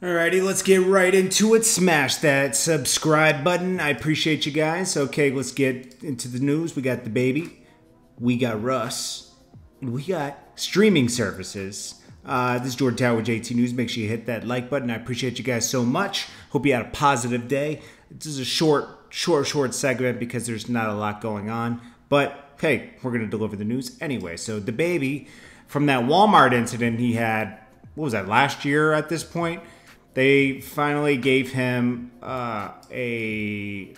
Alrighty, let's get right into it. Smash that subscribe button. I appreciate you guys. Okay, let's get into the news. We got DaBaby, we got Russ, and we got streaming services. This is JordanTower with JT News. Make sure you hit that like button. I appreciate you guys so much. Hope you had a positive day. This is a short segment because there's not a lot going on. But hey, we're going to deliver the news anyway. So DaBaby, from that Walmart incident he had, what was that, last year at this point? They finally gave him a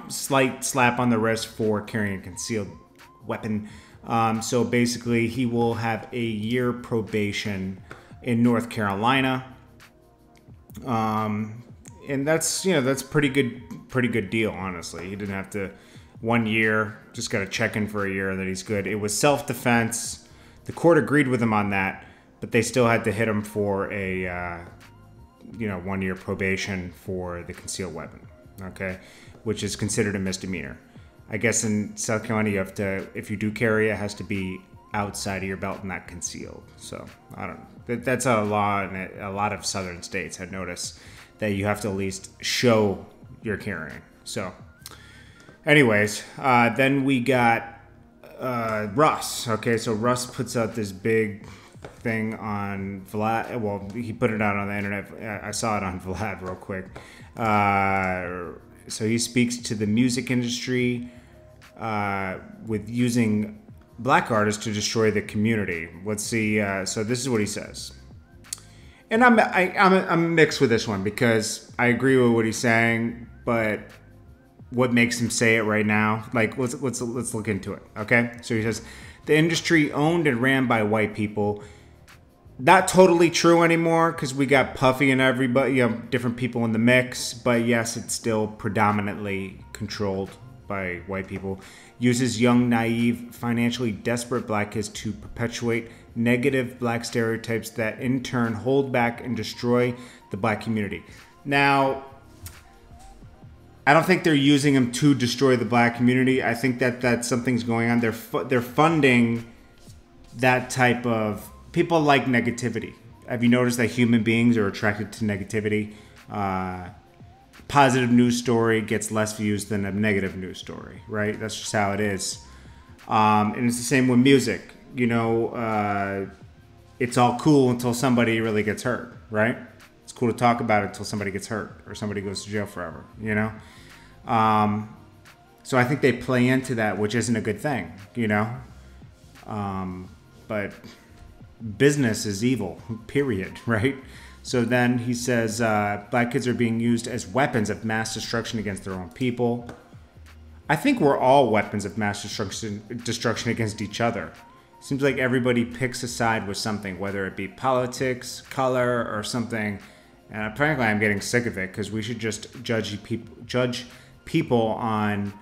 slight slap on the wrist for carrying a concealed weapon. So basically, he will have a year probation in North Carolina, and that's pretty good deal, honestly. He didn't have to 1 year, just got to check in for a year, and then he's good. It was self-defense. The court agreed with him on that, but they still had to hit him for a 1 year probation for the concealed weapon, okay, which is considered a misdemeanor. I guess in South Carolina, you have to, if you do carry, it has to be outside of your belt, not concealed. So I don't know. That's a law in a lot of southern states. I noticed that you have to at least show you're carrying. So, anyways, then we got Russ. Okay, so Russ puts out this big thing on Vlad. Well, he put it out on the internet. I saw it on Vlad real quick. So he speaks to the music industry with using black artists to destroy the community. Let's see. So this is what he says. And I'm mixed with this one because I agree with what he's saying, but what makes him say it right now? Like, let's look into it. Okay. So he says the industry owned and ran by white people. Not totally true anymore because we got Puffy and everybody, different people in the mix. But yes, it's still predominantly controlled by white people. Uses young, naive, financially desperate black kids to perpetuate negative black stereotypes that in turn hold back and destroy the black community. Now, I don't think they're using them to destroy the black community. I think that something's going on. They're funding that type of. People like negativity. Have you noticed that human beings are attracted to negativity? Positive news story gets less views than a negative news story, right? That's just how it is. And it's the same with music. It's all cool until somebody really gets hurt, right? It's cool to talk about it until somebody gets hurt or somebody goes to jail forever, So I think they play into that, which isn't a good thing, But business is evil, period, right? So then he says black kids are being used as weapons of mass destruction against their own people. I think we're all weapons of mass destruction against each other. Seems like everybody picks a side with something, whether it be politics, color, or something. And apparently I'm getting sick of it because we should just judge people on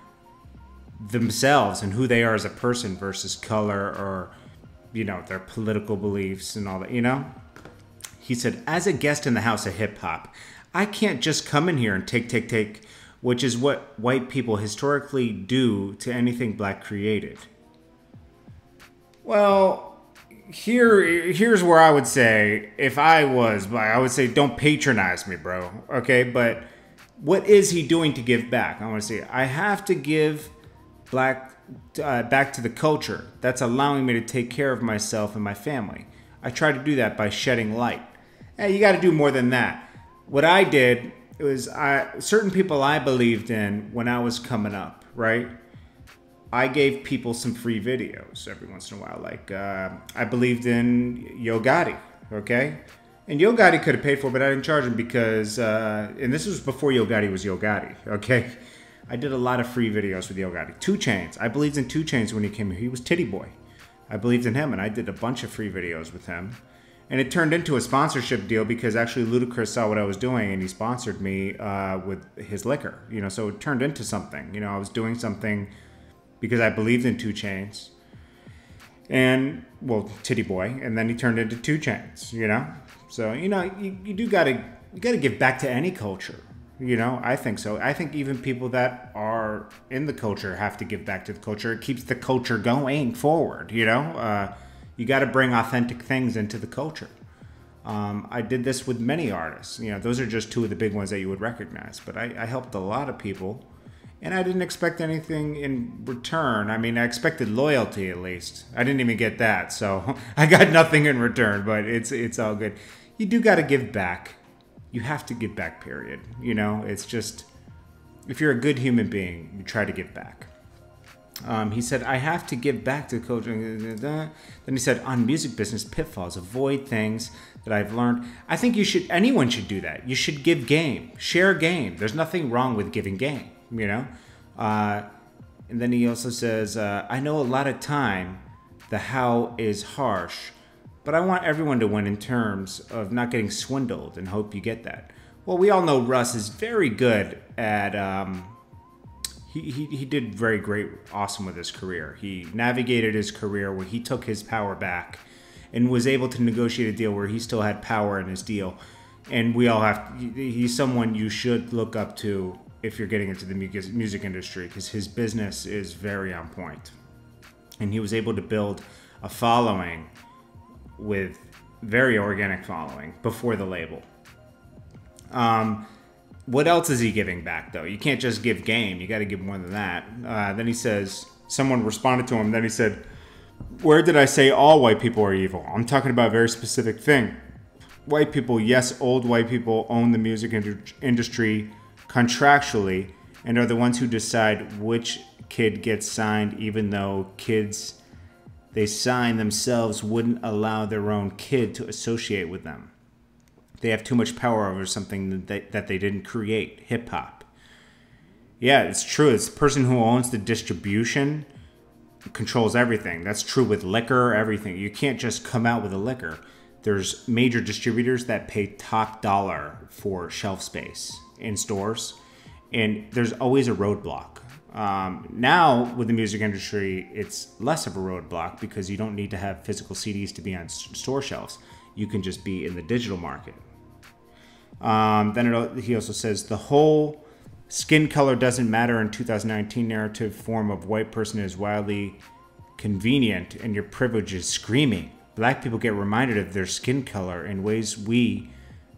themselves and who they are as a person versus color or their political beliefs and all that, He said, as a guest in the house of hip hop, I can't just come in here and take, which is what white people historically do to anything black created. Well, here's where I would say, if I was black, I would say, don't patronize me, bro. Okay, but what is he doing to give back? I want to say, I have to give back to the culture that's allowing me to take care of myself and my family. I try to do that by shedding light. Hey, you got to do more than that. What I did was certain people I believed in when I was coming up, right? I gave people some free videos every once in a while. Like I believed in Yo Gotti, okay? And Yo Gotti could have paid for it, but I didn't charge him because, and this was before Yo Gotti was Yo Gotti, okay? I did a lot of free videos with Yo Gotti. 2 Chainz. I believed in 2 Chainz when he came here. He was Titty Boy. I believed in him, and I did a bunch of free videos with him. And it turned into a sponsorship deal because actually Ludacris saw what I was doing, and he sponsored me with his liquor. So it turned into something. I was doing something because I believed in 2 Chainz. And, well, Titty Boy. And then he turned into 2 Chainz, So, you do got to give back to any culture. I think so. I think even people that are in the culture have to give back to the culture. It keeps the culture going forward, You got to bring authentic things into the culture. I did this with many artists. You know, those are just two of the big ones that you would recognize. But I helped a lot of people, and I didn't expect anything in return. I mean, I expected loyalty at least. I didn't even get that, so I got nothing in return. But it's all good. You do got to give back. You have to give back. Period. You know, it's just, if you're a good human being, you try to give back. He said, I have to give back to coaching. Then he said, on music business pitfalls, avoid things that I've learned. I think anyone should do that. You should give game, share game. There's nothing wrong with giving game, you know? And then he also says, I know a lot of time, the how is harsh, but I want everyone to win in terms of not getting swindled, and hope you get that. Well, we all know Russ is very good at, he did very great, awesome with his career. He navigated his career where he took his power back and was able to negotiate a deal where he still had power in his deal. And we all he's someone you should look up to if you're getting into the music industry, because his business is very on point. And he was able to build a following with very organic following before the label. What else is he giving back, though? You can't just give game. You got to give more than that. Then he says, someone responded to him. Then he said, where did I say all white people are evil? I'm talking about a very specific thing. White people, yes, old white people own the music industry contractually and are the ones who decide which kid gets signed, even though kids they sign themselves wouldn't allow their own kid to associate with them. They have too much power over something that they didn't create, hip-hop. Yeah, it's true. It's the person who owns the distribution controls everything. That's true with liquor, everything. You can't just come out with a liquor. There's major distributors that pay top dollar for shelf space in stores, and there's always a roadblock. Now, with the music industry, it's less of a roadblock because you don't need to have physical CDs to be on store shelves. You can just be in the digital market. Then he also says, the whole skin color doesn't matter in 2019 narrative form of white person is wildly convenient and your privilege is screaming. Black people get reminded of their skin color in ways we,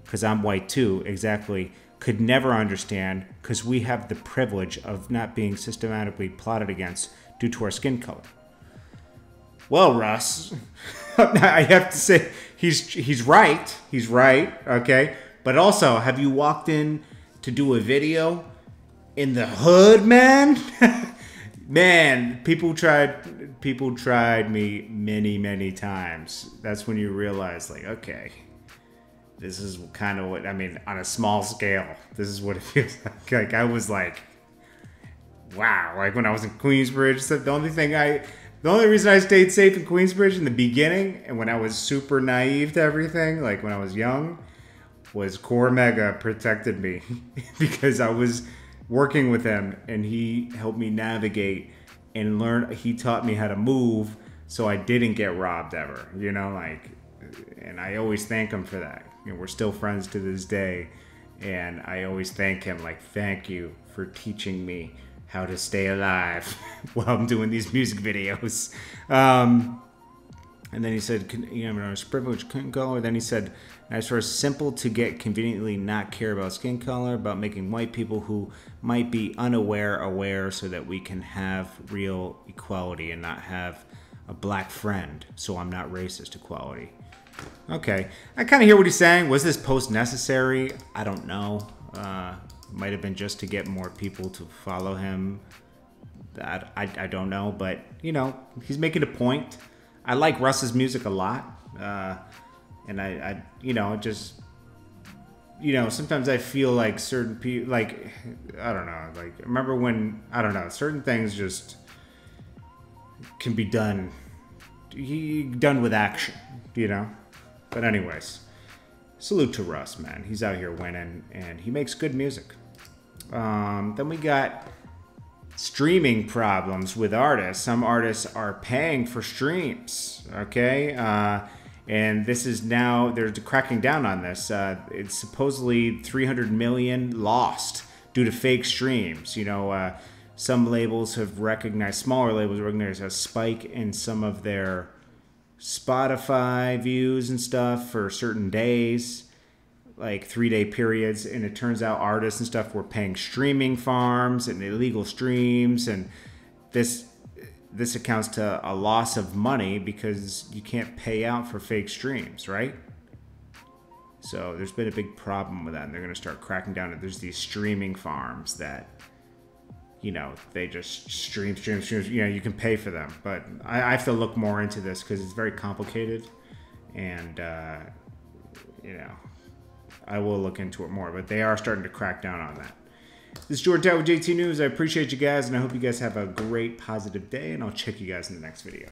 because I'm white too, exactly, could never understand because we have the privilege of not being systematically plotted against due to our skin color. Well, Russ, I have to say, he's right. He's right, okay? But also, have you walked in to do a video in the hood, man? Man, people tried me many, many times. That's when you realize, like, okay, this is kind of what, I mean, on a small scale, this is what it feels like. Like, I was like, wow. Like, when I was in Queensbridge, the only reason I stayed safe in Queensbridge in the beginning, and when I was super naive to everything, like when I was young, was Core Mega protected me because I was working with him and he helped me navigate and learn. He taught me how to move so I didn't get robbed ever, you know, like, and I always thank him for that. You know, we're still friends to this day, and I always thank him, like, thank you for teaching me how to stay alive while I'm doing these music videos. And then he said, you know, privilege skin color. Then he said, as far as simple to get, conveniently not care about skin color, about making white people who might be unaware aware so that we can have real equality and not have a black friend. So I'm not racist equality. Okay, I kind of hear what he's saying. Was this post necessary? I don't know. Might have been just to get more people to follow him. I don't know, but you know, he's making a point. I like Russ's music a lot, and I you know, just, you know, sometimes I feel like certain people, like, I don't know, like, remember when, I don't know, certain things just can be done with action, you know. But anyways, salute to Russ, man. He's out here winning, and he makes good music. Then we got streaming problems with artists. Some artists are paying for streams, okay? And this is now, they're cracking down on this. It's supposedly 300 million lost due to fake streams. You know, some labels have recognized, smaller labels recognize a spike in some of their Spotify views and stuff for certain days, like 3-day periods. And it turns out artists and stuff were paying streaming farms and illegal streams. And this accounts to a loss of money because you can't pay out for fake streams, right? So there's been a big problem with that, and they're going to start cracking down. There's these streaming farms that, you know, they just stream. You know, you can pay for them. But I have to look more into this because it's very complicated. And, you know, I will look into it more. But they are starting to crack down on that. This is Jordan Tower with JT News. I appreciate you guys, and I hope you guys have a great, positive day. And I'll check you guys in the next video.